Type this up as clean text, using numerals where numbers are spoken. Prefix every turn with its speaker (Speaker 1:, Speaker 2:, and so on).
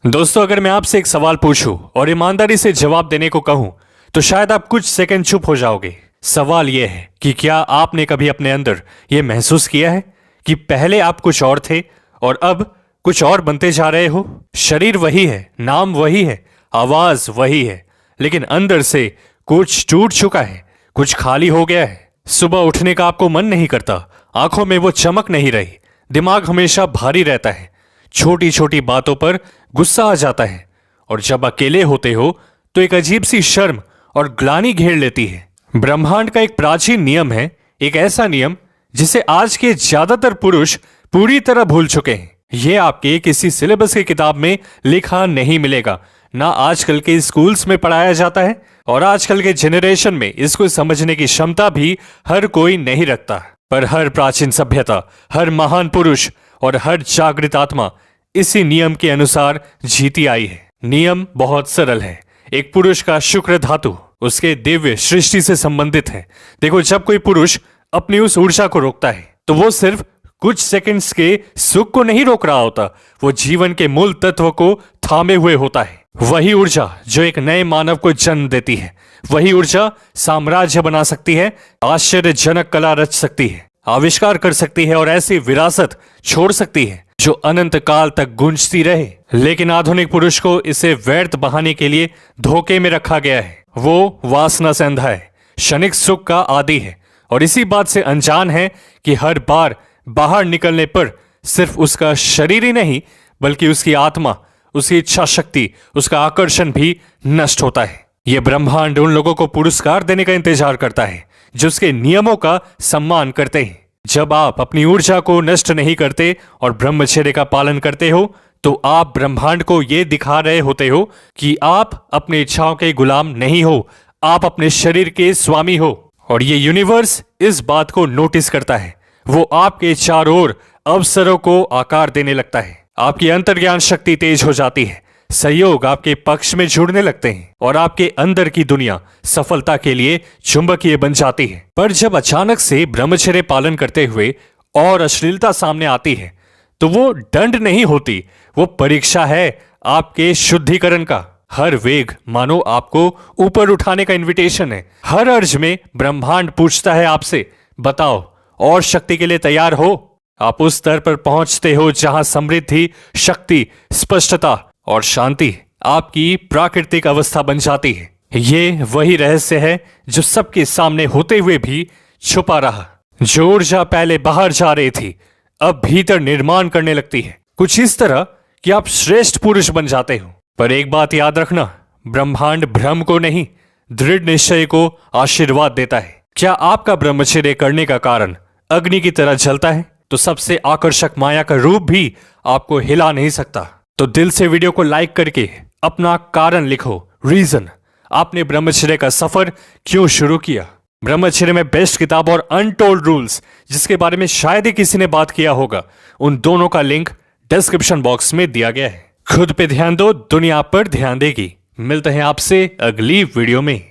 Speaker 1: दोस्तों, अगर मैं आपसे एक सवाल पूछूं और ईमानदारी से जवाब देने को कहूं तो शायद आप कुछ सेकंड चुप हो जाओगे। सवाल यह है कि क्या आपने कभी अपने अंदर यह महसूस किया है कि पहले आप कुछ और थे और अब कुछ और बनते जा रहे हो? शरीर वही है, नाम वही है, आवाज वही है, लेकिन अंदर से कुछ टूट चुका है, कुछ खाली हो गया है। सुबह उठने का आपको मन नहीं करता, आंखों में वो चमक नहीं रही, दिमाग हमेशा भारी रहता है, छोटी छोटी बातों पर गुस्सा आ जाता है, और जब अकेले होते हो तो एक अजीब सी शर्म और ग्लानि घेर लेती है। ब्रह्मांड का एक प्राचीन नियम है, एक ऐसा नियम जिसे आज के ज्यादातर पुरुष पूरी तरह भूल चुके हैं। यह आपके किसी सिलेबस की किताब में लिखा नहीं मिलेगा, ना आजकल के स्कूल्स में पढ़ाया जाता है, और आजकल के जनरेशन में इसको समझने की क्षमता भी हर कोई नहीं रखता। पर हर प्राचीन सभ्यता, हर महान पुरुष और हर जागृत आत्मा इसी नियम के अनुसार जीती आई है। नियम बहुत सरल है। एक पुरुष का शुक्र धातु उसके दिव्य सृष्टि से संबंधित है। देखो, जब कोई पुरुष अपनी उस ऊर्जा को रोकता है तो वो सिर्फ कुछ सेकंड्स के सुख को नहीं रोक रहा होता, वो जीवन के मूल तत्व को थामे हुए होता है। वही ऊर्जा जो एक नए मानव को जन्म देती है, वही ऊर्जा साम्राज्य बना सकती है, आश्चर्यजनक कला रच सकती है, आविष्कार कर सकती है और ऐसी विरासत छोड़ सकती है जो अनंत काल तक गूंजती रहे। लेकिन आधुनिक पुरुष को इसे व्यर्थ बहाने के लिए धोखे में रखा गया है। वो वासना से अंधा है, क्षणिक सुख का आदी है, और इसी बात से अनजान है कि हर बार बाहर निकलने पर सिर्फ उसका शरीर ही नहीं बल्कि उसकी आत्मा, उसकी इच्छा शक्ति, उसका आकर्षण भी नष्ट होता है। यह ब्रह्मांड उन लोगों को पुरस्कार देने का इंतजार करता है जो उसके नियमों का सम्मान करते हैं। जब आप अपनी ऊर्जा को नष्ट नहीं करते और ब्रह्मचर्य का पालन करते हो तो आप ब्रह्मांड को यह दिखा रहे होते हो कि आप अपनी इच्छाओं के गुलाम नहीं हो, आप अपने शरीर के स्वामी हो। और ये यूनिवर्स इस बात को नोटिस करता है। वो आपके चारों ओर अवसरों को आकार देने लगता है, आपकी अंतर्ज्ञान शक्ति तेज हो जाती है, सहयोग आपके पक्ष में जुड़ने लगते हैं और आपके अंदर की दुनिया सफलता के लिए चुंबकीय बन जाती है। पर जब अचानक से ब्रह्मचर्य पालन करते हुए और अश्लीलता सामने आती है तो वो दंड नहीं होती, वो परीक्षा है आपके शुद्धिकरण का। हर वेग मानो आपको ऊपर उठाने का इन्विटेशन है। हर अर्ज में ब्रह्मांड पूछता है आपसे, बताओ और शक्ति के लिए तैयार हो? आप उस स्तर पर पहुंचते हो जहां समृद्धि, शक्ति, स्पष्टता और शांति आपकी प्राकृतिक अवस्था बन जाती है। ये वही रहस्य है जो सबके सामने होते हुए भी छुपा रहा। जो ऊर्जा पहले बाहर जा रही थी अब भीतर निर्माण करने लगती है, कुछ इस तरह कि आप श्रेष्ठ पुरुष बन जाते हो। पर एक बात याद रखना, ब्रह्मांड भ्रम को नहीं, दृढ़ निश्चय को आशीर्वाद देता है। क्या आपका ब्रह्मचर्य करने का कारण अग्नि की तरह जलता है तो सबसे आकर्षक माया का रूप भी आपको हिला नहीं सकता। तो दिल से वीडियो को लाइक करके अपना कारण लिखो, रीजन, आपने ब्रह्मचर्य का सफर क्यों शुरू किया। ब्रह्मचर्य में बेस्ट किताब और अनटोल्ड रूल्स जिसके बारे में शायद ही किसी ने बात किया होगा, उन दोनों का लिंक डिस्क्रिप्शन बॉक्स में दिया गया है। खुद पे ध्यान दो, दुनिया पर ध्यान देगी। मिलते हैं आपसे अगली वीडियो में।